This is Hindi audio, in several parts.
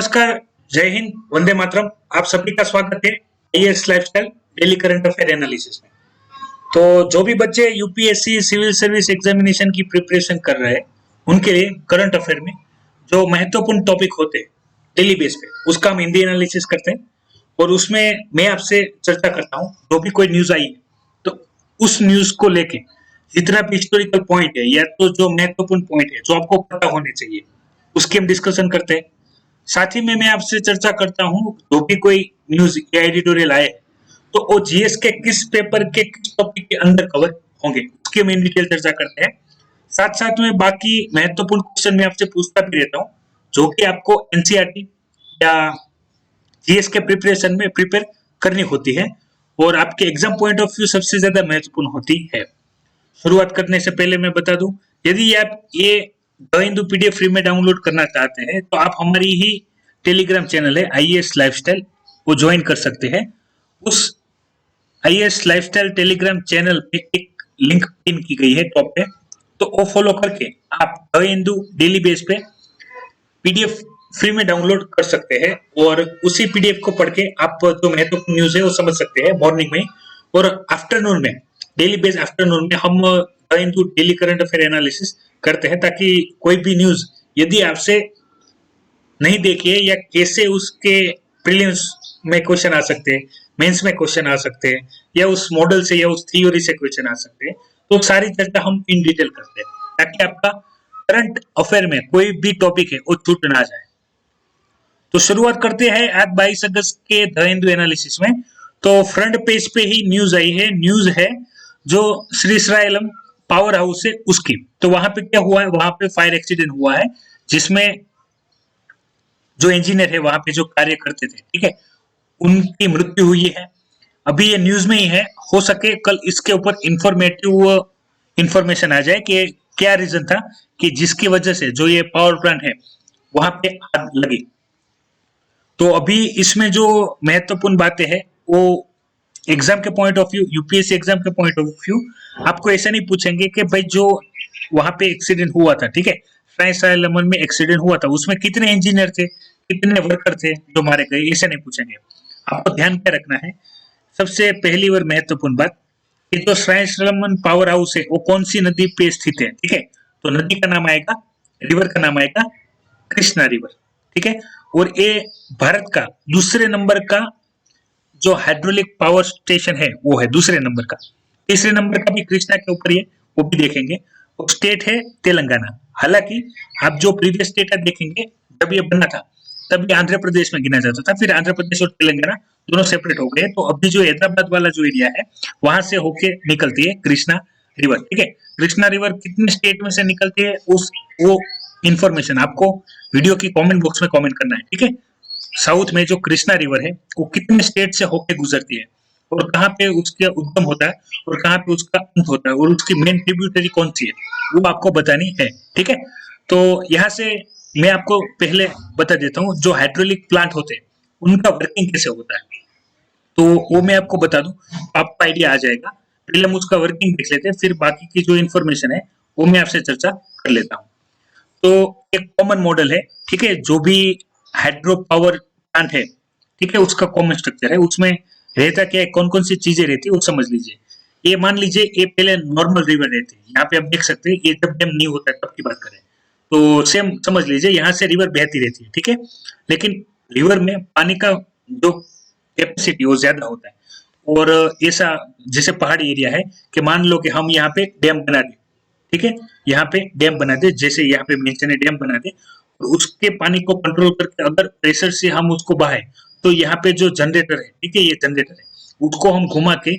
नमस्कार, जय हिंद, वंदे मातरम। आप सभी का स्वागत है IAS lifestyle daily current affair analysis में। तो जो भी बच्चे यूपीएससी सिविल सर्विस एग्जामिनेशन की प्रिपरेशन कर रहे हैं, उनके लिए करंट अफेयर में जो महत्वपूर्ण टॉपिक होते हैं डेली बेस पे, उसका हम हिंदी एनालिसिस करते हैं और उसमें मैं आपसे चर्चा करता हूँ। जो भी कोई न्यूज आई है, तो उस न्यूज को लेके जितना भी हिस्टोरिकल पॉइंट है या तो जो महत्वपूर्ण पॉइंट है जो आपको पता होने चाहिए, उसकी हम डिस्कशन करते हैं। साथ ही में मैं आपसे चर्चा करता हूँ, जो भी कोई न्यूज या एडिटोरियल आए तो वो जीएस के किस पेपर के किस टॉपिक के अंदर कवर होंगे, उसकी हम इन डिटेल चर्चा करते हैं। साथ साथ में बाकी महत्वपूर्ण क्वेश्चन मैं आपसे पूछता भी रहता हूँ, जो कि आपको एनसीईआरटी या जीएस के प्रिपरेशन में प्रिपेयर करनी होती है और आपके एग्जाम पॉइंट ऑफ व्यू सबसे ज्यादा महत्वपूर्ण होती है। शुरुआत करने से पहले मैं बता दूं, यदि आप ये द हिंदू पीडीएफ फ्री में डाउनलोड करना चाहते हैं तो आप हमारी ही टेलीग्राम चैनल है आईएएस लाइफस्टाइल, वो ज्वाइन कर सकते हैं। उस आईएएस लाइफस्टाइल टेलीग्राम चैनल पे एक लिंक पिन की गई है टॉप पे, तो वो फॉलो करके आप द हिंदू डेली बेस पे पीडीएफ फ्री में डाउनलोड कर सकते हैं और उसी पीडीएफ को पढ़ के आप जो महत्वपूर्ण न्यूज है वो समझ सकते हैं मॉर्निंग में। और आफ्टरनून में, डेली बेस आफ्टरनून में हम the Hindu daily current affair analysis करते हैं, ताकि कोई भी न्यूज यदि आपसे नहीं देखी है या कैसे उसके प्रीलिम्स में क्वेश्चन आ सकते हैं, मेंस में क्वेश्चन आ सकते हैं, या उस मॉडल से या उस थ्योरी से क्वेश्चन आ सकते हैं, तो सारी चर्चा हम इन डिटेल करते हैं ताकि आपका करंट अफेयर में कोई भी टॉपिक है वो छूट ना जाए। तो शुरुआत करते हैं आज 22 अगस्त के द हिंदू एनालिसिस में। तो फ्रंट पेज पे ही न्यूज आई है, न्यूज है जो श्री सरायलम पावर हाउस है उसकी। तो वहां पे क्या हुआ है, वहां पे फायर एक्सीडेंट हुआ है जिसमें जो इंजीनियर है वहां पे जो कार्य करते थे, ठीक है, उनकी मृत्यु हुई है। अभी ये न्यूज में ही है, हो सके कल इसके ऊपर इंफॉर्मेटिव इंफॉर्मेशन आ जाए कि क्या रीजन था कि जिसकी वजह से जो ये पावर प्लांट है वहां पे आग लगी। तो अभी इसमें जो महत्वपूर्ण बातें हैं वो एग्जाम के point of view, UPSC exam के पॉइंट ऑफ व्यू, आपको ऐसा नहीं पूछेंगे कि भाई जो वहां पे एक्सीडेंट हुआ था, ठीक है, फ्रांस लमन में एक्सीडेंट हुआ था, उसमें कितने इंजीनियर थे, कितने वर्कर थे जो मारे गए, ऐसे नहीं पूछेंगे। आपको ध्यान क्या रखना है, सबसे पहली और महत्वपूर्ण बात कि जो फ्रांस लमन पावर हाउस है वो कौन सी नदी पे स्थित है, ठीक है। तो नदी का नाम आएगा, रिवर का नाम आएगा कृष्णा रिवर, ठीक है। और ये भारत का दूसरे नंबर का जो हाइड्रोलिक पावर स्टेशन है वो है दूसरे नंबर का। तीसरे नंबर का भी कृष्णा के ऊपर है, वो भी देखेंगे। और स्टेट है तेलंगाना। हालांकि आप जो प्रीवियस स्टेट देखेंगे, जब ये बना था तब ये आंध्र प्रदेश में गिना जाता था, फिर आंध्र प्रदेश और तेलंगाना दोनों सेपरेट हो गए। तो अभी जो हैदराबाद वाला जो एरिया है वहां से होके निकलती है कृष्णा रिवर, ठीक है। कृष्णा रिवर कितने स्टेट में से निकलती है उस वो इंफॉर्मेशन आपको वीडियो की कमेंट बॉक्स में कमेंट करना है, ठीक है। साउथ में जो कृष्णा रिवर है वो कितने स्टेट से होकर गुजरती है और कहाँ पे उसका उद्गम होता है और कहाँ पे उसका अंत होता है और उसकी मेन ट्रिब्यूटरी कौन सी है वो आपको बतानी है, ठीक है। तो यहाँ से मैं आपको पहले बता देता हूँ जो हाइड्रोलिक प्लांट होते हैं उनका वर्किंग कैसे होता है, तो वो मैं आपको बता दूं, आपको आइडिया आ जाएगा। पहले हम उसका वर्किंग देख लेते हैं, फिर बाकी की जो इन्फॉर्मेशन है वो मैं आपसे चर्चा कर लेता हूँ। तो एक कॉमन मॉडल है, ठीक है, जो भी हाइड्रो पावर प्लांट है, ठीक है, उसका कॉमन स्ट्रक्चर है। उसमें रहता क्या है, कौन कौन सी चीजें रहती है वो समझ लीजिए। ये मान लीजिए ये पहले नॉर्मल रिवर रहती है, यहाँ पे आप देख सकते हैं, ये जब डैम नहीं होता है तब की बात करें तो सेम समझ लीजिए यहाँ से रिवर बहती रहती है, ठीक है। लेकिन रिवर में पानी का जो कैपेसिटी वो ज्यादा होता है और ऐसा जैसे पहाड़ी एरिया है कि मान लो कि हम यहाँ पे डैम बना दें, ठीक है, यहाँ पे डैम बना दे, जैसे यहाँ पे मेंशन है डैम बना दे, और उसके पानी को कंट्रोल करके अगर प्रेशर से हम उसको बहाए तो यहाँ पे जो जनरेटर है, ठीक है, ये जनरेटर है, उसको हम घुमा के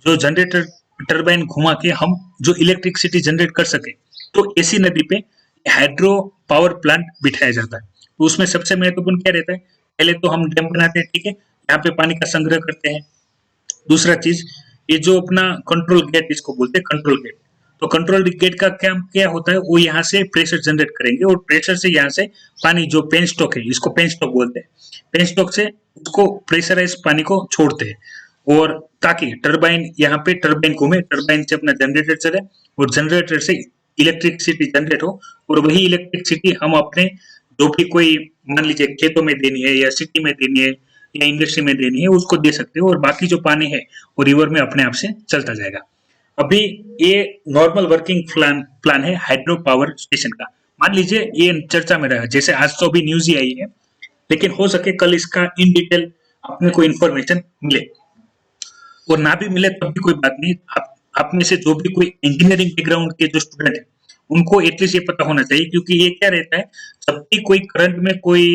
जो जनरेटर टरबाइन घुमा के हम जो इलेक्ट्रिसिटी जनरेट कर सके, तो ऐसी नदी पे हाइड्रो पावर प्लांट बिठाया जाता है। तो उसमें सबसे महत्वपूर्ण क्या रहता है, पहले तो हम डैम बनाते हैं, ठीक है, यहाँ पे पानी का संग्रह करते हैं। दूसरा चीज, ये जो अपना कंट्रोल गेट इसको बोलते हैं कंट्रोल गेट, तो कंट्रोल गेट का क्या क्या होता है, वो यहाँ से प्रेशर जनरेट करेंगे और प्रेशर से यहाँ से पानी जो पेन स्टॉक है, इसको पेन स्टॉक बोलते हैं, पेन स्टॉक से उसको प्रेशराइज पानी को छोड़ते हैं और ताकि टरबाइन यहाँ पे टरबाइन घूमे, टरबाइन से अपना जनरेटर चले और जनरेटर से इलेक्ट्रिसिटी जनरेट हो और वही इलेक्ट्रिसिटी हम अपने जो भी कोई मान लीजिए खेतों में देनी है या सिटी में देनी है या इंडस्ट्री में देनी है उसको दे सकते हो, और बाकी जो पानी है वो रिवर में अपने आप से चलता जाएगा। अभी ये नॉर्मल वर्किंग प्लान प्लान है हाइड्रो पावर स्टेशन का। मान लीजिए ये चर्चा में रहा, जैसे आज तो अभी न्यूज ही आई है, लेकिन हो सके कल इसका इन डिटेल अपने को इन्फॉर्मेशन मिले, और ना भी मिले तब भी कोई बात नहीं। आप में से जो भी कोई इंजीनियरिंग बैकग्राउंड के जो स्टूडेंट है उनको एटलीस्ट ये पता होना चाहिए, क्योंकि ये क्या रहता है, जब भी कोई करंट में कोई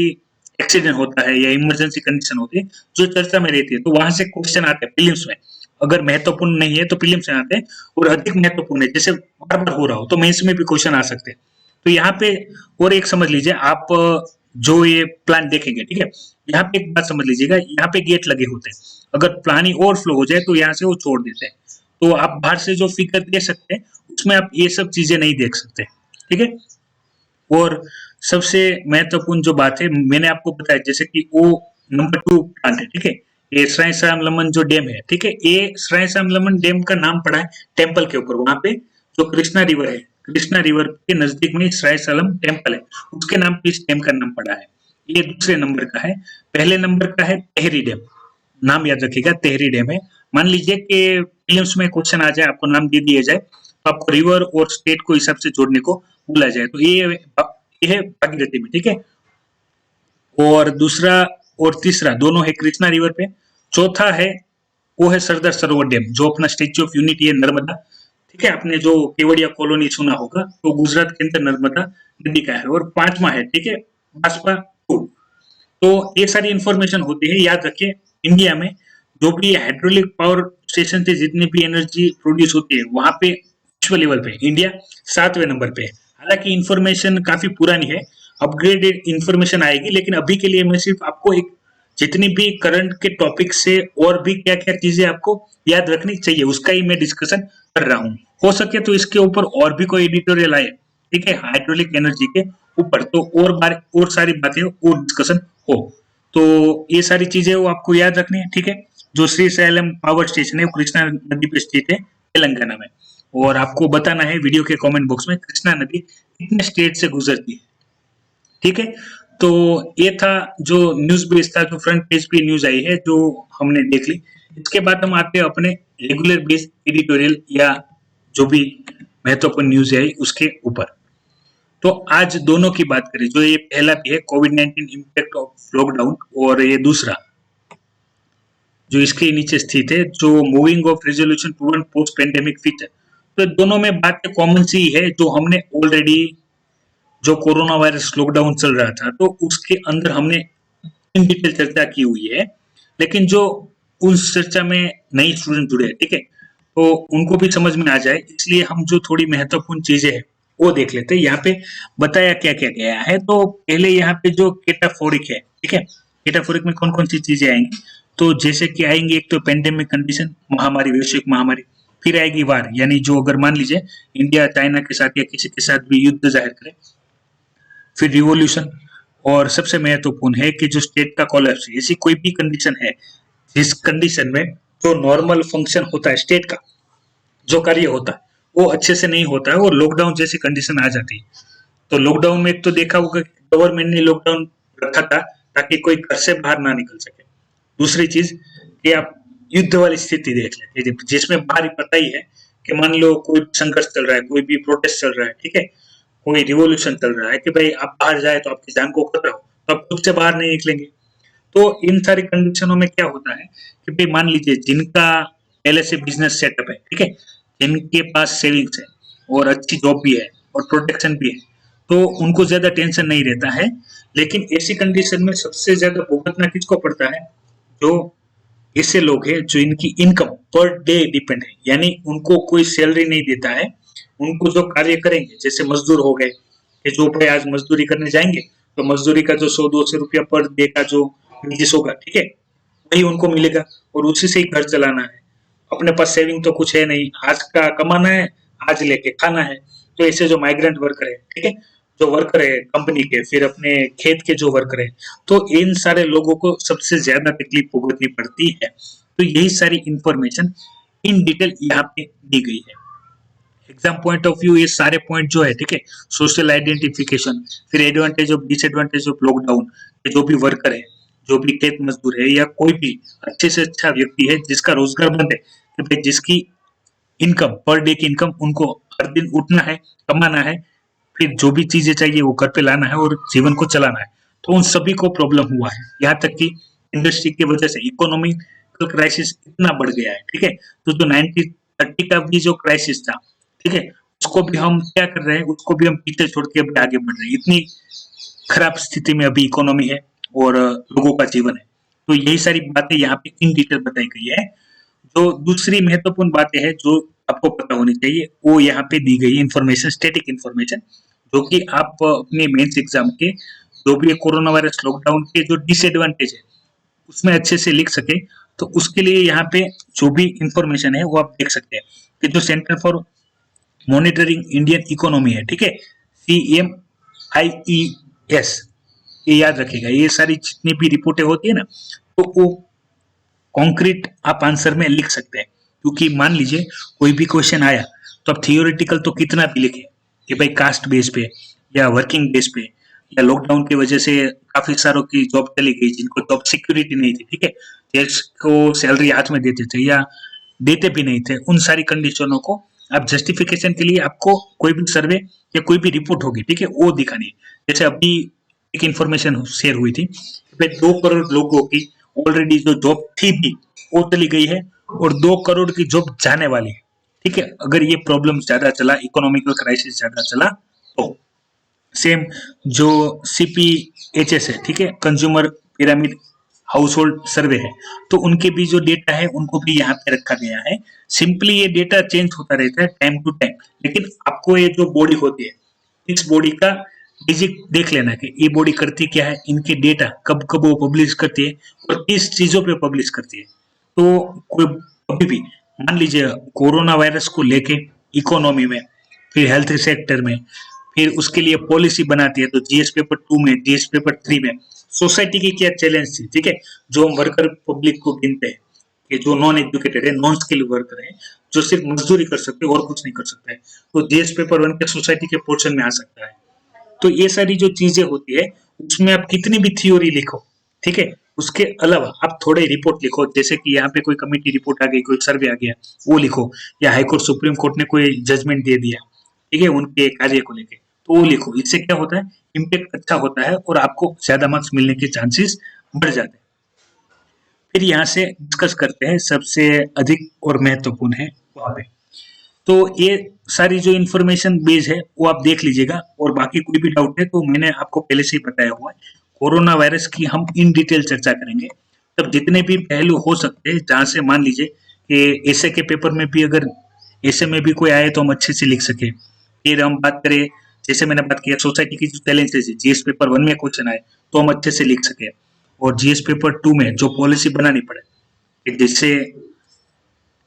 एक्सीडेंट होता है या इमरजेंसी कंडीशन होती है जो चर्चा में रहती है, तो वहां से क्वेश्चन आते हैं प्रीलिम्स में। अगर महत्वपूर्ण नहीं है तो प्रीलिम्स में आते हैं, और अधिक महत्वपूर्ण है जैसे बार बार हो रहा हो तो मेंस में भी क्वेश्चन आ सकते हैं। तो यहाँ पे और एक समझ लीजिए, आप जो ये प्लान देखेंगे, ठीक है, यहाँ पे एक बात समझ लीजिएगा, यहाँ पे गेट लगे होते हैं, अगर पानी ओवरफ्लो हो जाए तो यहाँ से वो छोड़ देते हैं। तो आप बाहर से जो फिगर दे सकते हैं उसमें आप ये सब चीजें नहीं देख सकते, ठीक है। और सबसे महत्वपूर्ण जो बात है मैंने आपको बताया, जैसे कि वो नंबर 2 प्लांट है, ठीक है, ये श्राइन साम लमन जो डैम है, ठीक है, ये श्राइन साम लमन डैम का नाम पड़ा है टेम्पल के ऊपर। वहां पे जो कृष्णा रिवर है, कृष्णा रिवर के नजदीक में श्राइन सालम टेम्पल है, उसके नाम पे इस डैम का नाम पड़ा है। ये दूसरे नंबर का है। पहले नंबर का है तेहरी डैम, नाम याद रखिएगा, तेहरी डैम है। मान लीजिए कि प्रीलिम्स में क्वेश्चन आ जाए, आपको नाम दे दिया जाए, तो आपको रिवर और स्टेट को हिसाब से जोड़ने को बोला जाए, तो ये है भागीरथी में, ठीक है। और दूसरा और तीसरा दोनों है कृष्णा रिवर पे। चौथा है वो है सरदार सरोवर डैम, जो अपना स्टेच्यू ऑफ यूनिटी है नर्मदा, ठीक है। आपने जो केवड़िया कॉलोनी सुना होगा तो गुजरात के अंदर नर्मदा नदी का है। और पांचवा है, ठीक है, बासपा 2। तो ये सारी इंफॉर्मेशन होती है, याद रखिए। इंडिया में जो भी हाइड्रोलिक पावर स्टेशन से जितनी भी एनर्जी प्रोड्यूस होती है, वहां पे विश्व लेवल पे इंडिया 7वें नंबर पे है। हालांकि इंफॉर्मेशन काफी पुरानी है, अपग्रेडेड इंफॉर्मेशन आएगी, लेकिन अभी के लिए मैं सिर्फ आपको एक जितनी भी करंट के टॉपिक से और भी क्या क्या चीजें आपको याद रखनी चाहिए उसका ही मैं डिस्कशन कर रहा हूँ। हो सके तो इसके ऊपर और भी कोई एडिटोरियल आए, ठीक है, हाइड्रोलिक एनर्जी के ऊपर, तो और सारी बातें और डिस्कशन हो। तो ये सारी चीजें वो आपको याद रखनी है, ठीक है। जो श्री सैलम पावर स्टेशन है वो कृष्णा नदी पे स्थित है तेलंगाना में। और आपको बताना है वीडियो के कमेंट बॉक्स में कृष्णा नदी कितने स्टेट से गुजरती है, ठीक है। तो ये था जो न्यूज बेस था, जो फ्रंट पेज पे न्यूज आई है जो हमने देख ली। इसके बाद हम आते हैं अपने रेगुलर बेस एडिटोरियल या जो भी महत्वपूर्ण न्यूज आई उसके ऊपर। तो आज दोनों की बात करें, जो ये पहला भी है कोविड-19 इम्पैक्ट ऑफ लॉकडाउन, और ये दूसरा जो इसके नीचे स्थित है जो moving of resolution to post pandemic future. तो दोनों में बात कॉमन सी है, जो हमने ऑलरेडी जो कोरोना वायरस लॉकडाउन चल रहा था तो उसके अंदर हमने इन डिटेल चर्चा की हुई है, लेकिन जो उस चर्चा में नई स्टूडेंट जुड़े हैं, ठीक है, तो उनको भी समझ में आ जाए, इसलिए हम जो थोड़ी महत्वपूर्ण चीजें हैं वो देख लेते हैं। यहाँ पे बताया क्या क्या गया है। तो पहले यहाँ पे जो केटाफोरिक है, ठीक है, केटाफोरिक में कौन कौन सी चीजें आएंगी, तो जैसे कि आएंगे एक तो पेंडेमिक कंडीशन, महामारी, वैश्विक महामारी। फिर आएगी वार, यानी जो अगर मान लीजिए इंडिया चाइना के साथ या किसी के साथ भी युद्ध जाहिर करे। फिर रिवॉल्यूशन, और सबसे महत्वपूर्ण है कि जो स्टेट का कोलैप्स, ऐसी कोई भी कंडीशन है जिस कंडीशन में जो नॉर्मल फंक्शन होता है स्टेट का, जो कार्य होता है वो अच्छे से नहीं होता है और लॉकडाउन जैसी कंडीशन आ जाती है। तो लॉकडाउन में एक तो देखा होगा कि गवर्नमेंट ने लॉकडाउन रखा था ताकि कोई घर से बाहर ना निकल सके। दूसरी चीज कि आप युद्ध वाली स्थिति देख लें, जिसमें बाहर ही पता ही है कि मान लो कोई संघर्ष चल रहा है, कोई भी प्रोटेस्ट चल रहा है, ठीक है, कोई रिवॉल्यूशन चल रहा है कि भाई आप बाहर जाए तो आपकी जान को खतरा हो, तो आप खुद से बाहर नहीं निकलेंगे। तो इन सारी कंडीशनों में क्या होता है कि भाई मान लीजिए जिनका पहले से बिजनेस सेटअप है, ठीक है, जिनके पास सेविंग्स है और अच्छी जॉब भी है और प्रोटेक्शन भी है, तो उनको ज्यादा टेंशन नहीं रहता है। लेकिन ऐसी कंडीशन में सबसे ज्यादा भुगतना किसको पड़ता है, जो ऐसे लोग हैं जो इनकी इनकम पर डे डिपेंड है, यानी उनको कोई सैलरी नहीं देता है। उनको जो कार्य करेंगे, जैसे मजदूर हो गए कि जो भाई आज मजदूरी करने जाएंगे तो मजदूरी का जो 100-200 रुपया पर डे का जो वेजेस होगा, ठीक है, वही उनको मिलेगा और उसी से ही घर चलाना है। अपने पास सेविंग तो कुछ है नहीं, आज का कमाना है, आज लेके खाना है। तो ऐसे जो माइग्रेंट वर्कर है, ठीक है, जो वर्कर है कंपनी के, फिर अपने खेत के जो वर्कर है, तो इन सारे लोगों को सबसे ज्यादा तकलीफ भुगतनी पड़ती है। तो यही सारी इंफॉर्मेशन इन डिटेल यहाँ पे दी गई है। एग्जाम पॉइंट ऑफ व्यू ये सारे पॉइंट जो है, ठीक है, सोशल आइडेंटिफिकेशन, फिर advantage of disadvantage of lockdown, जो भी वर्कर है, जो भी खेत मजदूर है या कोई भी अच्छे से अच्छा व्यक्ति है जिसका रोजगार बंद है, कि भाई जिसकी इनकम पर डे की इनकम उनको हर दिन उठना है, कमाना है, फिर जो भी चीजें चाहिए वो घर पे लाना है और जीवन को चलाना है, तो उन सभी को प्रॉब्लम हुआ है। यहाँ तक कि इंडस्ट्री की वजह से इकोनॉमिकल क्राइसिस इतना बढ़ गया है, ठीक है। तो जो 1930 का भी जो क्राइसिस था, ठीक है, उसको भी हम क्या कर रहे हैं, उसको भी हम पीछे छोड़ के अभी आगे बढ़ रहे हैं। इतनी खराब स्थिति में अभी इकोनॉमी है और लोगों का जीवन है। तो यही सारी बातें यहाँ पे इन डिटेल बताई गई है। जो दूसरी महत्वपूर्ण बातें हैं जो आपको पता होनी चाहिए, वो यहाँ पे दी गई इन्फॉर्मेशन, स्टैटिक इन्फॉर्मेशन, जो कि आप अपने मेंस एग्जाम के जो भी कोरोना वायरस लॉकडाउन के जो डिसएडवांटेज है उसमें अच्छे से लिख सके। तो उसके लिए यहाँ पे जो भी इंफॉर्मेशन है वो आप देख सकते हैं कि जो centre for monitoring Indian economy है, ठीक है, CMIES, ये याद रखिएगा। ये सारी जितनी भी रिपोर्टें होती है ना, तो वो कॉन्क्रीट आप आंसर में लिख सकते हैं। क्योंकि मान लीजिए कोई भी क्वेश्चन आया तो आप थियोरेटिकल तो कितना भी लिखे कि भाई कास्ट बेस पे या वर्किंग बेस पे या लॉकडाउन की वजह से काफी सारों की जॉब चली गई जिनको जॉब सिक्योरिटी नहीं थी, ठीक है, जिसको सैलरी हाथ में देते थे या देते भी नहीं थे, उन सारी कंडीशनों को आप जस्टिफिकेशन के लिए आपको कोई भी सर्वे या कोई भी रिपोर्ट होगी, ठीक है, वो दिखानी है। जैसे अभी एक इंफॉर्मेशन शेयर हुई थी कि भाई 2 करोड़ लोगों की ऑलरेडी जो जॉब थी भी वो चली गई है और 2 करोड़ की जॉब जाने वाली है, ठीक है। अगर ये प्रॉब्लम ज्यादा चला, इकोनॉमिकल क्राइसिस ज्यादा चला, तो सेम जो CPHS है, ठीक है, कंज्यूमर पिरामिड हाउस होल्ड सर्वे है, तो उनके भी जो डेटा है उनको भी यहाँ पे रखा गया है। सिंपली ये डेटा चेंज होता रहता है टाइम टू टाइम, लेकिन आपको ये जो बॉडी होती है इस बॉडी का बेसिक देख लेना कि ये बॉडी करती क्या है, इनके डेटा कब कब वो पब्लिश करती है और किस चीजों पे पब्लिश करती है। तो कोई अभी भी मान लीजिए कोरोना वायरस को लेके इकोनॉमी में, फिर हेल्थ सेक्टर में, फिर उसके लिए पॉलिसी बनाती है, तो जीएस पेपर 2 में, जीएस पेपर 3 में सोसाइटी की क्या चैलेंज थी, ठीक है, जो हम वर्कर पब्लिक को गिनते हैं कि जो नॉन एजुकेटेड है, नॉन स्किल वर्कर है, जो सिर्फ मजदूरी कर सकते हैं और कुछ नहीं कर सकते हैं, तो जीएस पेपर 1 के सोसाइटी के पोर्शन में आ सकता है। तो ये सारी जो चीजें होती है उसमें आप कितनी भी थ्योरी लिखो, ठीक है, उसके अलावा आप थोड़े रिपोर्ट लिखो, जैसे कि यहाँ पे कोई कमेटी रिपोर्ट आ गई, कोई सर्वे आ गया, वो लिखो, या हाईकोर्ट सुप्रीम कोर्ट ने कोई जजमेंट दे दिया, ठीक है, उनके कार्य को लेके, तो वो लिखो। इससे क्या होता है, इम्पैक्ट अच्छा होता है और आपको ज्यादा मार्क्स मिलने के चांसेस बढ़ जाते हैं। फिर यहाँ से डिस्कस करते हैं सबसे अधिक और महत्वपूर्ण है वहां पे। तो ये सारी जो इन्फॉर्मेशन बेस है वो आप देख लीजिएगा, और बाकी कोई भी डाउट है तो मैंने आपको पहले से ही बताया हुआ है। कोरोना वायरस की हम इन डिटेल चर्चा करेंगे, तब जितने भी पहलू हो सकते हैं जहां से मान लीजिए कि ऐसे के पेपर में भी अगर ऐसे में भी कोई आए तो हम अच्छे से लिख सके। फिर हम बात करें, जैसे मैंने बात किया सोसाइटी की जो चैलेंजेस है, जीएस पेपर 1 में क्वेश्चन आए तो हम अच्छे से लिख सके, और जीएस पेपर 2 में जो पॉलिसी बनानी पड़े जिससे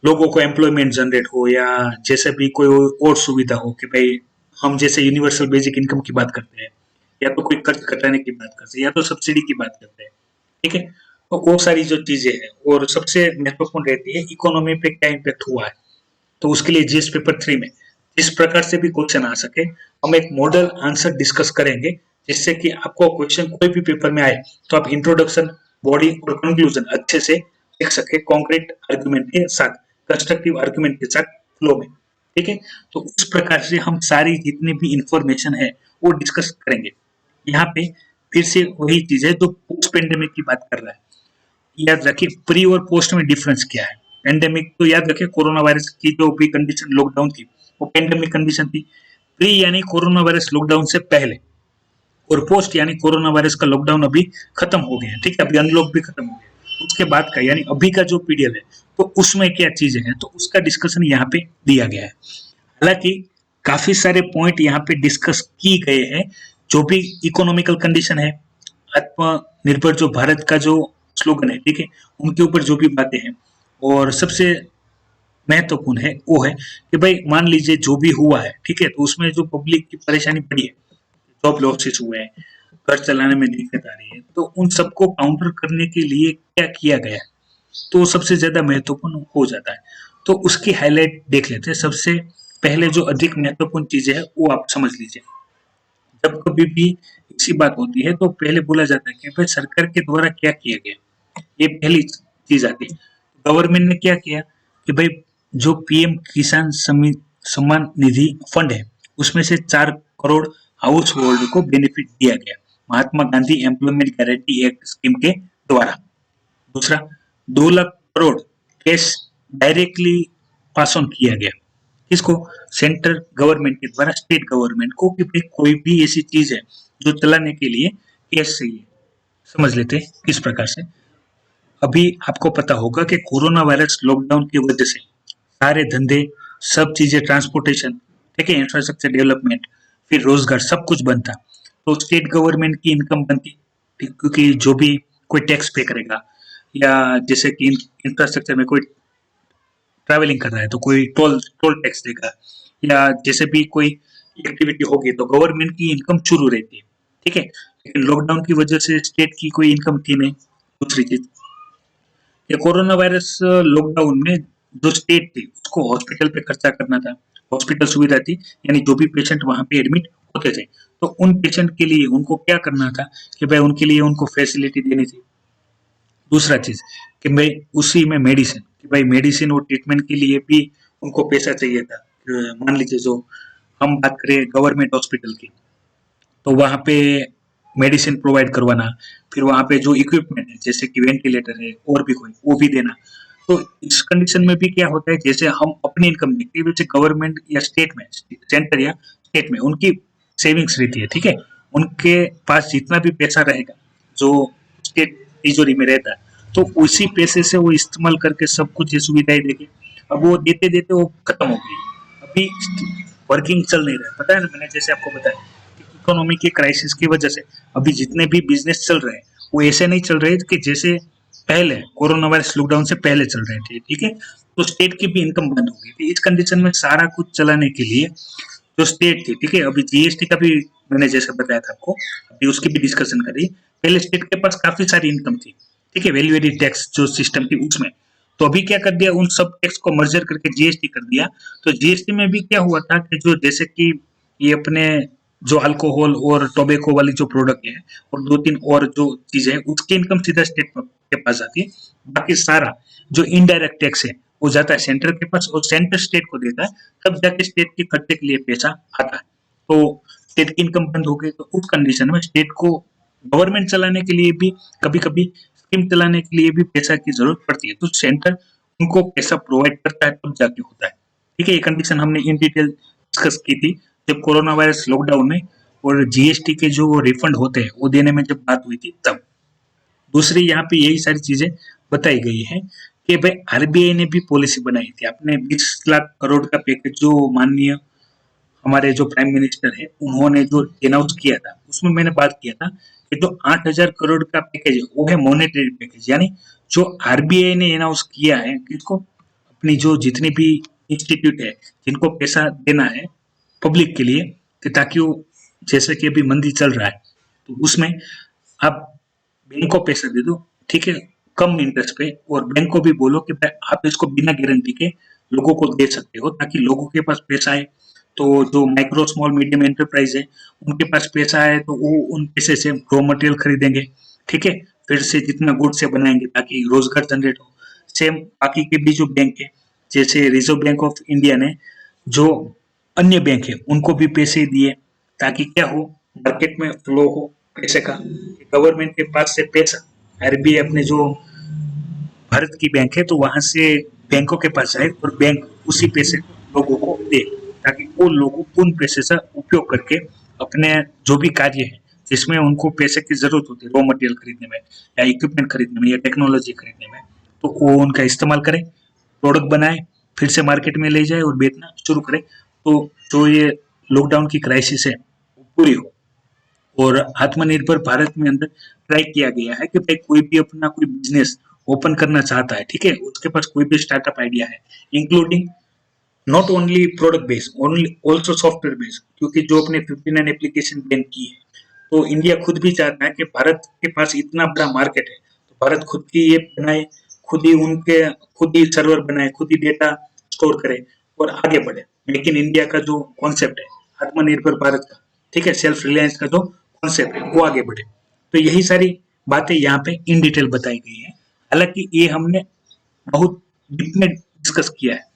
लोगों को एम्प्लॉयमेंट जनरेट हो या जैसे भी कोई और सुविधा हो, कि भाई हम जैसे यूनिवर्सल बेसिक इनकम की बात करते हैं, या तो कोई कर्ज घटाने की बात करते हैं, या तो सब्सिडी की बात करते हैं, ठीक है। तो वो सारी जो चीजें हैं, और सबसे महत्वपूर्ण रहती है इकोनॉमी पे क्या इम्पैक्ट हुआ है, तो उसके लिए जीएस पेपर 3 में जिस प्रकार से भी क्वेश्चन आ सके हम एक मॉडल आंसर डिस्कस करेंगे, जिससे कि आपको क्वेश्चन कोई भी पेपर में आए तो आप इंट्रोडक्शन, बॉडी और कंक्लूजन अच्छे से लिख सके, कॉन्क्रीट आर्गुमेंट के साथ, कंस्ट्रक्टिव आर्गुमेंट के साथ फ्लो में, ठीक है। तो उस प्रकार से हम सारी जितनी भी इंफॉर्मेशन है वो डिस्कस करेंगे। यहाँ पे फिर से वही चीज है जो पोस्ट पेंडेमिक की बात कर रहा है। याद रखिए प्री और पोस्ट में डिफरेंस क्या है। पेंडेमिक तो याद रखिए कोरोना वायरस की जो भी कंडीशन लॉकडाउन थी वो पेंडेमिक कंडीशन थी। प्री यानी कोरोना वायरस लॉकडाउन से पहले, और पोस्ट यानी कोरोना वायरस का लॉकडाउन अभी खत्म हो गया है, ठीक है, अभी अनलॉक भी खत्म हो गया, उसके बाद का यानी अभी का जो पीरियड है तो उसमें क्या चीजें हैं, तो उसका डिस्कशन यहाँ पे दिया गया है। हालांकि काफी सारे पॉइंट यहाँ पे डिस्कस की गए हैं, जो भी इकोनॉमिकल कंडीशन है, आत्मनिर्भर जो भारत का जो स्लोगन है, ठीक है, उनके ऊपर जो भी बातें हैं, और सबसे महत्वपूर्ण है वो है कि भाई मान लीजिए जो भी हुआ है, ठीक है, तो उसमें जो पब्लिक की परेशानी पड़ी है, जॉब लॉसेस हुए हैं, घर चलाने में दिक्कत आ रही है, तो उन सबको काउंटर करने के लिए क्या किया गया है, तो सबसे ज्यादा महत्वपूर्ण हो जाता है। तो उसकी हाईलाइट देख लेते हैं। सबसे पहले जो अधिक महत्वपूर्ण चीजें है वो आप समझ लीजिए। जब कभी भी ऐसी बात होती है तो पहले बोला जाता है कि भाई सरकार के द्वारा क्या किया गया, ये पहली चीज आती है। गवर्नमेंट ने क्या किया कि भाई जो पीएम किसान सम्मान निधि फंड है उसमें से 4 करोड़ हाउस होल्ड को बेनिफिट दिया गया Mahatma Gandhi employment guarantee act scheme के द्वारा। दूसरा, 2 lakh crore cash directly pass on किया गया किसको, सेंट्रल गवर्नमेंट के द्वारा स्टेट गवर्नमेंट को कि भाई कोई भी ऐसी चीज है जो चलाने के लिए कैश चाहिए। समझ लेते हैं किस प्रकार से। अभी आपको पता होगा कि कोरोना वायरस लॉकडाउन की वजह से सारे धंधे, सब चीजें, ट्रांसपोर्टेशन, ठीक है, इंफ्रास्ट्रक्चर डेवलपमेंट, फिर रोजगार, सब कुछ बंद था। तो स्टेट गवर्नमेंट की इनकम बनती, क्योंकि जो भी कोई टैक्स पे करेगा या जैसे कि इंफ्रास्ट्रक्चर में कोई ट्रैवलिंग कर रहा है तो कोई टोल टोल टैक्स देगा, या जैसे भी कोई एक्टिविटी होगी तो गवर्नमेंट की इनकम शुरू रहती है, ठीक है। लेकिन लॉकडाउन की वजह से स्टेट की कोई इनकम थी नहीं। दूसरी चीज, ये कोरोना वायरस लॉकडाउन में जो स्टेट थी उसको हॉस्पिटल पे खर्चा करना था, हॉस्पिटल सुविधा थी, यानी जो भी पेशेंट वहां पे एडमिट होते थे तो उन पेशेंट के लिए उनको क्या करना था कि भाई उनके लिए उनको फैसिलिटी देनी थी। दूसरा चीज कि भाई उसी में मेडिसिन, कि भाई मेडिसिन और ट्रीटमेंट के लिए भी उनको पैसा चाहिए था। मान लीजिए जो हम बात करें गवर्नमेंट हॉस्पिटल की, तो वहाँ पे मेडिसिन प्रोवाइड करवाना, फिर वहाँ पे जो इक्विपमेंट है जैसे कि वेंटिलेटर है और भी कोई वो भी देना। तो इस कंडीशन में भी क्या होता है, जैसे हम अपनी इनकम देखते हैं वैसे गवर्नमेंट या स्टेट में, सेंटर या स्टेट में उनकी सेविंग्स रहती है, ठीक है। उनके पास जितना भी पैसा रहेगा जो स्टेट तिजोरी में रहता है तो उसी पैसे से वो इस्तेमाल करके सब कुछ ये सुविधाएं देंगे। अब वो देते देते वो खत्म हो गई, अभी वर्किंग चल नहीं रहा है। पता है ना, मैंने जैसे आपको बताया इकोनॉमी के क्राइसिस की वजह से अभी जितने भी बिजनेस चल रहे हैं वो ऐसे नहीं चल रहे कि जैसे पहले कोरोना वायरस लॉकडाउन से पहले चल रहे थे, ठीक है। तो स्टेट की भी इनकम बंद हो गई थी। इस कंडीशन में सारा कुछ चलाने के लिए जो स्टेट थी, ठीक है, अभी जीएसटी का भी मैंने जैसे बताया था आपको, अभी उसकी भी डिस्कशन करी। पहले स्टेट के पास काफी सारी इनकम थी, ठीक है, वैल्यू एडेड टैक्स जो सिस्टम थी उसमें। तो अभी क्या कर दिया, उन सब टैक्स को मर्जर करके जीएसटी कर दिया। तो जीएसटी में भी क्या हुआ था कि जो जैसे कि ये अपने जो अल्कोहल और टोबैको वाली जो प्रोडक्ट है और 2-3 और जो चीजें हैं उसकी इनकम सीधा स्टेट के पास आती है। बाकी सारा जो इनडायरेक्ट टैक्स है वो जाता है सेंटर के पास और सेंटर स्टेट को देता है, तब जाके स्टेट के खर्चे के लिए पैसा आता है। तो स्टेट की इनकम बंद हो गई तो उस कंडीशन में स्टेट को गवर्नमेंट चलाने के लिए भी, कभी कभी स्कीम चलाने के लिए भी पैसा की जरूरत पड़ती है, तो सेंटर उनको पैसा प्रोवाइड करता है तब जाके होता है, ठीक है। ये कंडीशन हमने इन डिटेल डिस्कस की थी जब कोरोना वायरस लॉकडाउन में और जीएसटी के जो रिफंड होते हैं वो देने में जब बात हुई थी तब। दूसरी यहाँ पे यही सारी चीजें बताई गई है कि भाई आरबीआई ने भी पॉलिसी बनाई थी, आपने 20 लाख करोड़ का पैकेज जो माननीय हमारे जो प्राइम मिनिस्टर है उन्होंने जो अनाउंस किया था उसमें मैंने बात किया था कि जो 8,000 करोड़ का पैकेज है वो है मॉनेटरी पैकेज, यानी जो आरबीआई ने अनाउंस किया है किसको, अपनी जो जितनी भी इंस्टीट्यूट है जिनको पैसा देना है पब्लिक के लिए, कि ताकि वो, जैसे कि अभी मंदी चल रहा है तो उसमें आप बैंक को पैसा दे दो, ठीक है, कम इंटरेस्ट पे, और बैंक को भी बोलो कि भाई आप इसको बिना गारंटी के लोगों को दे सकते हो ताकि लोगों के पास पैसा आए। तो जो माइक्रो स्मॉल मीडियम एंटरप्राइज है उनके पास पैसा है तो वो उन पैसे से रॉ मटेरियल खरीदेंगे, ठीक है, फिर से जितना गुड से बनाएंगे ताकि रोजगार जनरेट हो। सेम बाकी के भी जो बैंक है जैसे रिजर्व बैंक ऑफ इंडिया ने जो अन्य बैंक है उनको भी पैसे दिए ताकि क्या हो, मार्केट में फ्लो हो पैसे का, गवर्नमेंट के पास से पैसा आरबीआई अपने जो भारत की बैंक है तो वहां से बैंकों के पास जाए और बैंक उसी पैसे को लोगों को दे ताकि वो लोग उन पैसे का उपयोग करके अपने जो भी कार्य है जिसमें उनको पैसे की जरूरत होती है रॉ मटेरियल खरीदने में या इक्विपमेंट खरीदने में या टेक्नोलॉजी खरीदने में, तो वो उनका इस्तेमाल करें, प्रोडक्ट बनाए, फिर से मार्केट में ले जाए और बेचना शुरू करे। तो जो ये लॉकडाउन की क्राइसिस है वो पूरी हो। और आत्मनिर्भर भारत में अंदर ट्राई किया गया है कि भाई कोई भी अपना कोई बिजनेस ओपन करना चाहता है, ठीक है, उसके पास कोई भी स्टार्टअप आइडिया है, including not only product based, only also software based, क्योंकि जो अपने 59 एप्लीकेशन बैन की है तो इंडिया खुद भी चाहता है कि भारत के पास इतना बड़ा मार्केट है तो भारत खुद की ये बनाए, खुद ही सर्वर बनाए, खुद ही डेटा स्टोर करे और आगे बढ़े। मेक इन इंडिया का जो कॉन्सेप्ट है, आत्मनिर्भर भारत का, ठीक है, सेल्फ रिलायंस का जो कॉन्सेप्ट है वो आगे बढ़े। तो यही सारी बातें यहाँ पे इन डिटेल बताई गई है। हालांकि ये हमने बहुत डीप में डिस्कस किया है।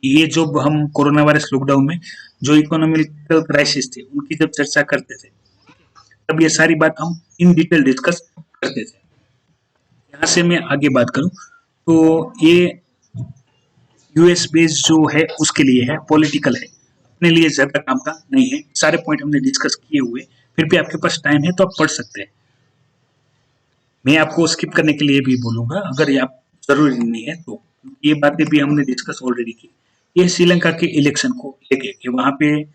ये जो हम कोरोना वायरस लॉकडाउन में जो इकोनॉमिकल क्राइसिस थे उनकी जब चर्चा करते थे, तब ये सारी बात हम इन डिटेल डिस्कस करते थे। यहाँ से मैं आगे बात करूं तो ये यूएस बेस्ड जो है उसके लिए है, पॉलिटिकल है, अपने लिए ज्यादा काम का नहीं है। सारे पॉइंट हमने डिस्कस किए हुए, फिर भी आपके पास टाइम है तो आप पढ़ सकते हैं। मैं आपको स्किप करने के लिए भी बोलूंगा अगर ये आप जरूरी नहीं है तो, ये बातें भी हमने डिस्कस ऑलरेडी की। ये श्रीलंका के इलेक्शन को लेके कि वहां पे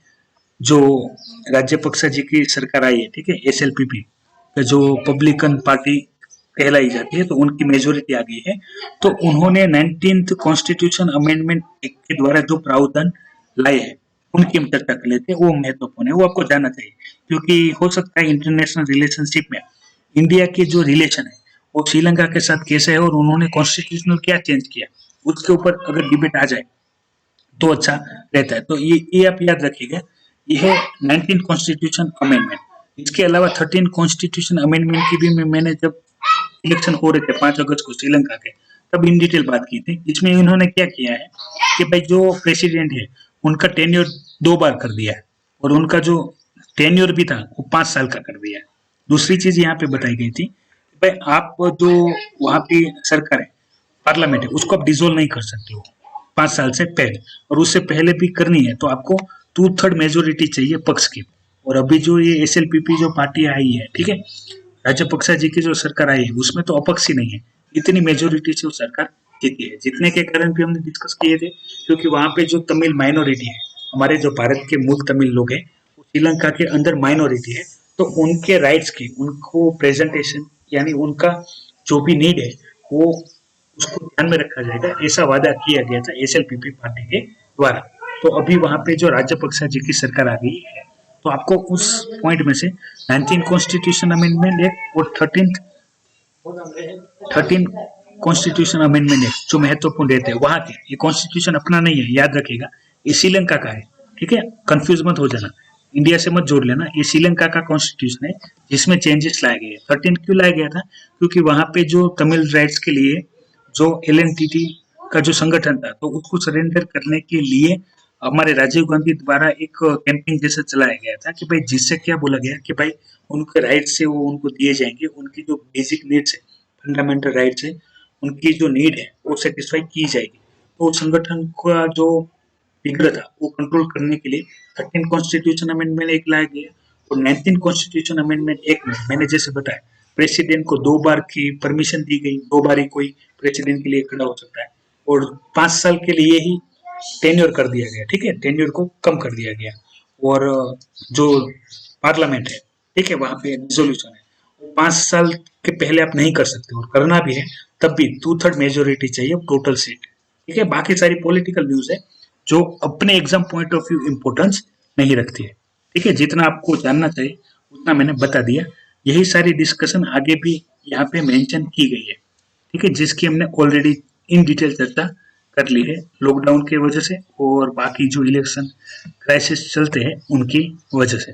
जो राजपक्सा जी की सरकार आई है, ठीक है, एसएलपीपी जो पब्लिकन पार्टी कहलाई जाती है, तो उनकी मेजोरिटी आ गई है। तो उन्होंने 19th कॉन्स्टिट्यूशन अमेंडमेंट एक्ट के द्वारा जो प्रावधान लाए हैं उनकी हम चर्चा कर लेते हैं। वो महत्वपूर्ण है, वो आपको जानना चाहिए, क्योंकि हो सकता है इंटरनेशनल रिलेशनशिप में इंडिया के जो रिलेशन है वो श्रीलंका के साथ कैसे है और उन्होंने कॉन्स्टिट्यूशनल क्या चेंज किया, उसके ऊपर अगर डिबेट आ जाए तो अच्छा रहता है। तो ये आप याद रखिएगा, ये है 19 कॉन्स्टिट्यूशन अमेंडमेंट। इसके अलावा 13 कॉन्स्टिट्यूशन अमेंडमेंट की भी मैंने जब इलेक्शन हो रहे थे 5 अगस्त को श्रीलंका के, तब इन डिटेल बात की थी। इसमें इन्होंने क्या किया है कि भाई जो प्रेसिडेंट है उनका टेन्योर 2 बार कर दिया है, और उनका जो टेन्योर भी था वो 5 साल का कर दिया है। दूसरी चीज यहाँ पे बताई गई थी, भाई आप जो वहां की सरकार है, पार्लियामेंट है, उसको आप डिसोल्व नहीं कर सकते हो 5 साल से पहले, और उससे पहले भी करनी है तो आपको 2/3 मेजोरिटी चाहिए पक्ष की। और अभी जो ये एसएलपीपी जो पार्टी आई है, ठीक है, राजपक्सा जी की जो सरकार आई है उसमें तो अपक्ष ही नहीं है, इतनी मेजोरिटी से वो सरकार जीती है। जीतने के कारण भी हमने डिस्कस किए थे, क्योंकि वहां पे जो तमिल माइनॉरिटी है, हमारे जो भारत के मूल तमिल लोग हैं, वो श्रीलंका के अंदर माइनॉरिटी है, तो उनके राइट्स की उनको प्रेजेंटेशन, यानी उनका जो भी नीड है वो उसको ध्यान में रखा जाएगा, ऐसा वादा किया गया था एसएलपीपी पार्टी के द्वारा। तो अभी वहां पे जो राजपक्सा जी की सरकार आ गई है, तो आपको उस पॉइंट में से 19 कॉन्स्टिट्यूशन अमेंडमेंट एक्ट और 13 कॉन्स्टिट्यूशन अमेंडमेंट एक्ट जो महत्वपूर्ण रहते हैं वहां के, ये कॉन्स्टिट्यूशन अपना नहीं है, याद रखिएगा, ये श्रीलंका का है, ठीक है, कंफ्यूज मत हो जाना, इंडिया से मत जोड़ लेना। ये श्रीलंका का कॉन्स्टिट्यूशन है जिसमें चेंजेस लाए गए। 13 क्यों लाया गया था, क्योंकि वहां पे जो तमिल राइट्स के लिए जो एलएनटीटी का जो संगठन था, तो उसको सरेंडर करने के लिए हमारे राजीव गांधी द्वारा एक कैंपेन जैसा चलाया गया था कि भाई, जिससे क्या बोला गया कि भाई उनके राइट्स है वो उनको दिए जाएंगे, उनकी जो बेसिक नीड्स है, फंडामेंटल राइट्स है, उनकी जो नीड है वो सेटिस्फाई की जाएगी। तो संगठन का जो बिगड़ था वो कंट्रोल करने के लिए 13 कॉन्स्टिट्यूशन अमेंडमेंट एक लाया गया, और 19 कॉन्स्टिट्यूशन अमेंडमेंट एक में मैंने जैसे बताया, प्रेसिडेंट को 2 बार की परमिशन दी गई, 2 बार ही कोई प्रेसिडेंट के लिए खड़ा हो सकता है, और 5 साल के लिए ही टेन्योर कर दिया गया, ठीक है, टेन्योर को कम कर दिया गया। और जो पार्लियामेंट है, ठीक है, वहां पे रिजोल्यूशन है, वो 5 साल के पहले आप नहीं कर सकते, और करना भी है तब भी 2/3 मेजोरिटी चाहिए टोटल सीट, ठीक है। बाकी सारी पॉलिटिकल न्यूज है जो अपने exam point of view importance नहीं रखती है, ठीक है। जितना आपको जानना चाहिए उतना मैंने बता दिया। यही सारी डिस्कशन आगे भी यहाँ पे मेंशन की गई है, ठीक है, जिसकी हमने ऑलरेडी इन डिटेल चर्चा कर ली है लॉकडाउन की वजह से, और बाकी जो इलेक्शन क्राइसिस चलते हैं उनकी वजह से।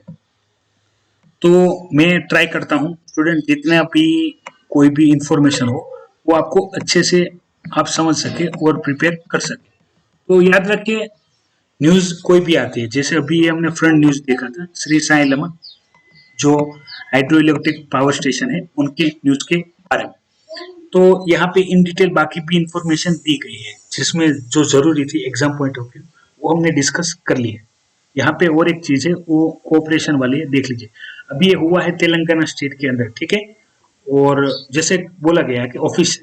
तो मैं ट्राई करता हूँ स्टूडेंट, जितना भी कोई भी इंफॉर्मेशन हो वो आपको अच्छे से आप समझ सके और प्रिपेयर कर सके। तो याद रखिए, न्यूज कोई भी आती है, जैसे अभी हमने फ्रंट न्यूज देखा था श्री साई लमा जो हाइड्रो इलेक्ट्रिक पावर स्टेशन है उनके न्यूज के बारे में, तो यहाँ पे इन डिटेल बाकी भी इंफॉर्मेशन दी गई है, जिसमें जो जरूरी थी एग्जाम पॉइंट ऑफ व्यू वो हमने डिस्कस कर ली है। यहाँ पे और एक चीज है वो कोऑपरेशन वाली है, देख लीजिए। अभी ये हुआ है तेलंगाना स्टेट के अंदर, ठीक है, और जैसे बोला गया है कि ऑफिस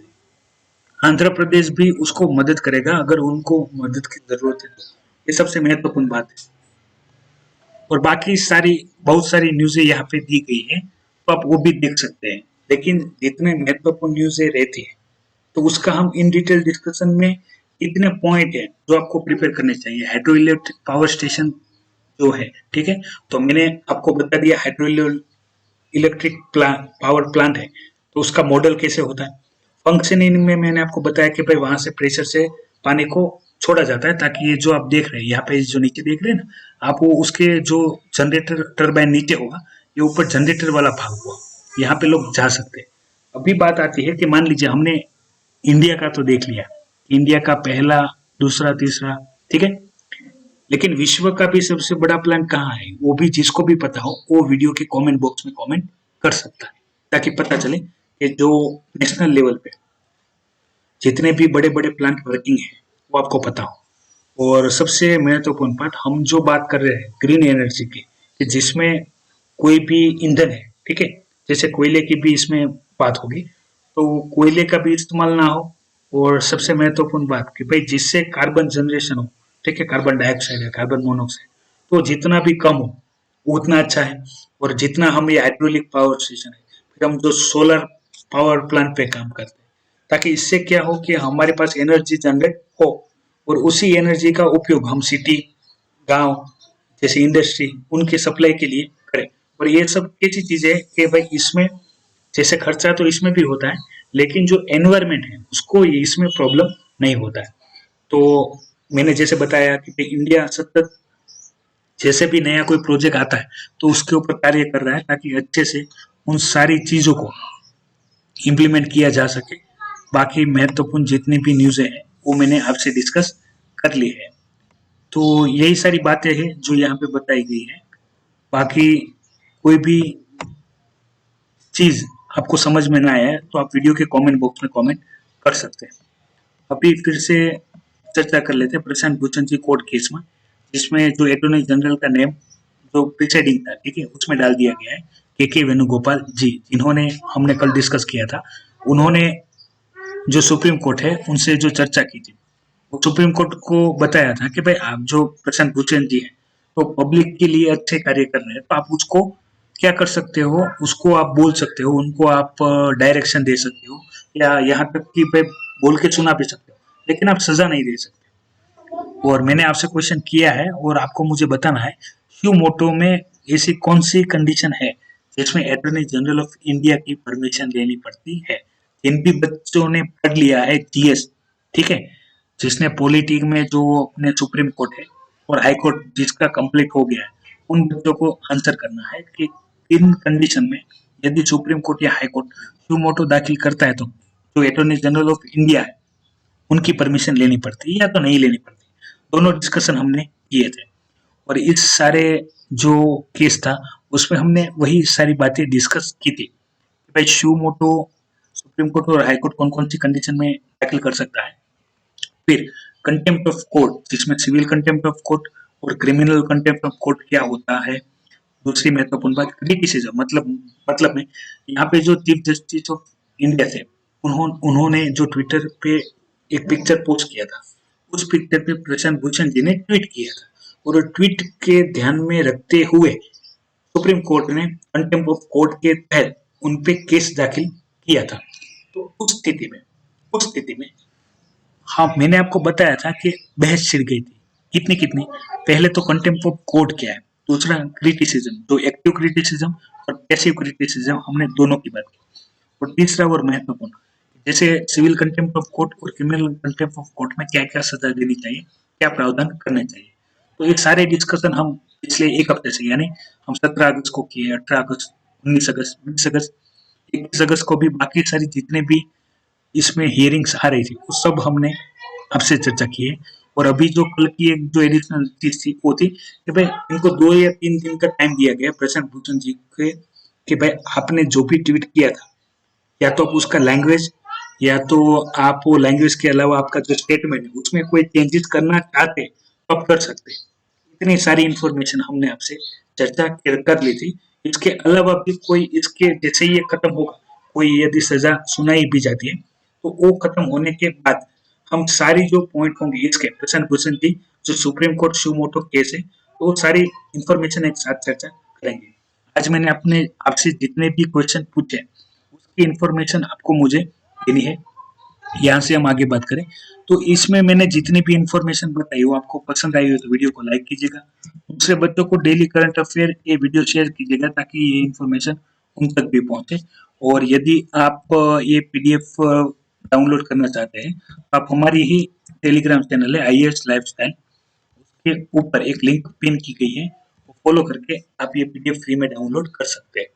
आंध्र प्रदेश भी उसको मदद करेगा अगर उनको मदद की जरूरत है, तो ये सबसे महत्वपूर्ण बात है। और बाकी सारी बहुत सारी न्यूज़ें यहाँ पे दी गई है, तो आप वो भी देख सकते हैं। लेकिन जितने महत्वपूर्ण न्यूज़ें रहती है तो उसका हम इन डिटेल डिस्कशन में इतने पॉइंट है जो आपको प्रिपेयर करने चाहिए। हाइड्रो इलेक्ट्रिक पावर स्टेशन जो है, ठीक है, तो मैंने आपको बता दिया हाइड्रो इलेक्ट्रिक पावर प्लांट है, तो उसका मॉडल कैसे होता है। फंक्शनिंग में मैंने आपको बताया कि भाई वहां से प्रेशर से पानी को छोड़ा जाता है, ताकि ये जो आप देख रहे हैं यहाँ पे, जो नीचे देख रहे हैं ना आप, वो उसके जो जनरेटर टरबाइन नीचे होगा, ये ऊपर जनरेटर वाला भाग हुआ, यहाँ पे लोग जा सकते हैं। अभी बात आती है कि मान लीजिए हमने इंडिया का तो देख लिया, इंडिया का पहला, दूसरा, तीसरा, ठीक है, लेकिन विश्व का भी सबसे बड़ा प्लान कहाँ है, वो भी जिसको भी पता हो वो वीडियो के कमेंट बॉक्स में कमेंट कर सकता है, ताकि पता चले कि जो नेशनल लेवल पे जितने भी बड़े बड़े प्लांट वर्किंग है वो आपको पता हो। और सबसे महत्वपूर्ण बात, हम जो बात कर रहे हैं ग्रीन एनर्जी की, कि जिसमें कोई भी ईंधन है, ठीक है, जैसे कोयले की भी इसमें बात होगी, तो कोयले का भी इस्तेमाल ना हो। और सबसे महत्वपूर्ण बात कि भाई जिससे कार्बन जनरेशन हो, ठीक है, कार्बन डाइऑक्साइड है, कार्बन मोनोऑक्साइड, तो जितना भी कम हो उतना अच्छा है। और जितना हम ये हाइड्रोलिक पावर स्टेशन है, फिर हम जो सोलर पावर प्लांट पे काम करते हैं, ताकि इससे क्या हो कि हमारे पास एनर्जी जनरेट हो, और उसी एनर्जी का उपयोग हम सिटी, गांव, जैसे इंडस्ट्री, उनके सप्लाई के लिए करें। और ये सब ऐसी चीजें है कि भाई इसमें जैसे खर्चा तो इसमें भी होता है, लेकिन जो एनवायरमेंट है उसको ये इसमें प्रॉब्लम नहीं होता है। तो मैंने जैसे बताया कि भाई इंडिया सतत जैसे भी नया कोई प्रोजेक्ट आता है तो उसके ऊपर कार्य कर रहा है, ताकि अच्छे से उन सारी चीजों को इम्प्लीमेंट किया जा सके। बाकी महत्वपूर्ण जितनी भी न्यूज़ हैं वो मैंने आपसे डिस्कस कर ली है। तो यही सारी बातें हैं जो यहाँ पे बताई गई है। बाकी कोई भी चीज़ आपको समझ में ना आया तो आप वीडियो के कमेंट बॉक्स में कमेंट कर सकते हैं। अभी फिर से चर्चा कर लेते हैं प्रशांत भूषण जी कोर्ट केस में, जिसमें जो अटॉर्नी जनरल का नेम जो प्रिसाइडिंग था, ठीक है, उसमें डाल दिया गया है के वेणुगोपाल जी, जिन्होंने हमने कल डिस्कस किया था। उन्होंने जो सुप्रीम कोर्ट है उनसे जो चर्चा की थी, वो सुप्रीम कोर्ट को बताया था कि भाई आप जो प्रशांत भूषण जी हैं तो पब्लिक के लिए अच्छे कार्य कर रहे हैं, तो आप उसको क्या कर सकते हो, उसको आप बोल सकते हो, उनको आप डायरेक्शन दे सकते हो, या यहाँ तक कि भाई बोल के सुना भी सकते हो, लेकिन आप सजा नहीं दे सकते। और मैंने आपसे क्वेश्चन किया है और आपको मुझे बताना है, क्यों मोटो में ऐसी कौन सी कंडीशन है जिसमें अटॉर्नी जनरल ऑफ इंडिया की परमिशन लेनी पड़ती है। जिन भी बच्चों ने पढ़ लिया है जीएस, ठीक है, जिसने पॉलिटिक में जो अपने सुप्रीम कोर्ट है और हाई कोर्ट जिसका कंप्लीट हो गया है, उन बच्चों को आंसर करना है कि इन कंडीशन में यदि सुप्रीम कोर्ट या हाई कोर्ट क्यों मोटो दाखिल करता है, तो जो अटॉर्नी जनरल ऑफ इंडिया है उनकी परमिशन लेनी पड़ती है या तो नहीं लेनी पड़ती। दोनों डिस्कशन हमने किए थे, और इस सारे जो केस था उसमें हमने वही सारी बातें डिस्कस की थी कि भाई शिव मोटो सुप्रीम कोर्ट और हाई कोर्ट कौन कौन सी कंडीशन में दाखिल कर सकता है। फिर कंटेम्प्ट ऑफ कोर्ट, जिसमें सिविल कंटेम्प्ट ऑफ कोर्ट और क्रिमिनल कंटेम्प्ट ऑफ कोर्ट क्या होता है। दूसरी महत्वपूर्ण बात क्रिटिसिज्म, मतलब में यहाँ पे जो चीफ जस्टिस ऑफ इंडिया थे, उन्होंने जो ट्विटर पे एक पिक्चर पोस्ट किया था, उस पिक्चर पे प्रशांत भूषण जी ने ट्वीट किया था, और ट्वीट के ध्यान में रखते हुए सुप्रीम कोर्ट ने कंटेम्प्ट ऑफ कोर्ट के तहत उन पे केस दाखिल किया था। तो उस स्थिति में हाँ, मैंने आपको बताया था कि बहस छिड़ गई थी। कितनी कितनी, पहले तो कंटेम्प्ट ऑफ कोर्ट क्या है, दूसरा क्रिटिसिज्म, जो एक्टिव क्रिटिसिज्म और पैसिव क्रिटिसिज्म, हमने दोनों की बात की। और तीसरा और महत्वपूर्ण, जैसे सिविल कंटेम्प्ट ऑफ कोर्ट और क्रिमिनल कंटेम्प्ट ऑफ कोर्ट में क्या क्या सजा देनी चाहिए, क्या प्रावधान करने चाहिए। तो ये सारे डिस्कशन हम पिछले एक हफ्ते से, यानी हम 17 अगस्त को किए, 18 अगस्त, 19 अगस्त, 20 अगस्त, 21 अगस्त को भी बाकी सारी जितने भी इसमें हियरिंग्स आ रही थी वो सब हमने आपसे चर्चा की है। और अभी जो कल की एक जो एडिशनल चीज थी वो थी कि भाई इनको 2 या 3 दिन का टाइम दिया गया प्रशांत भूषण जी के, कि भाई आपने जो भी ट्वीट किया था, या तो आप उसका लैंग्वेज, या तो आप वो लैंग्वेज के अलावा आपका जो स्टेटमेंट है उसमें कोई चेंजेस करना चाहते तो आप कर सकते हैं। इतनी सारी इंफॉर्मेशन हमने आपसे चर्चा कर ली थी। इसके अलावा भी कोई इसके जैसे ही ये खत्म होगा, कोई यदि सजा सुनाई भी जाती है तो वो खत्म होने के बाद हम सारी जो पॉइंट होंगे इसके प्रशांत भूषण जी जो सुप्रीम कोर्ट शिवमोटो केस है, तो वो सारी इंफॉर्मेशन एक साथ चर्चा करेंगे। आज मैंने अपने आपसे जितने भी क्वेश्चन पूछे उसकी इंफॉर्मेशन आपको मुझे देनी है। यहाँ से हम आगे बात करें, तो इसमें मैंने जितनी भी इंफॉर्मेशन बताई वो आपको पसंद आई हो तो वीडियो को लाइक कीजिएगा। दूसरे बच्चों को डेली करंट अफेयर ये वीडियो शेयर कीजिएगा ताकि ये इंफॉर्मेशन उन तक भी पहुंचे। और यदि आप ये पीडीएफ डाउनलोड करना चाहते हैं तो आप हमारी ही टेलीग्राम चैनल है IAS लाइफस्टाइल, उसके ऊपर एक लिंक पिन की गई है, वो फॉलो करके आप ये PDF फ्री में डाउनलोड कर सकते हैं।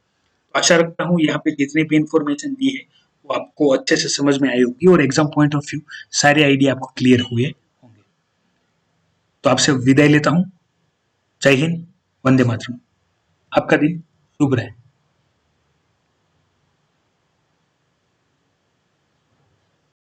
आशा रखता हूँ यहाँ पे जितनी भी इंफॉर्मेशन दी है वो आपको अच्छे से समझ में आई होगी और एग्जाम पॉइंट ऑफ व्यू सारे आइडिया आपको क्लियर हुए होंगे। तो आपसे विदाई लेता हूँ। जय हिंद, वंदे मातरम। आपका दिन शुभ रहे।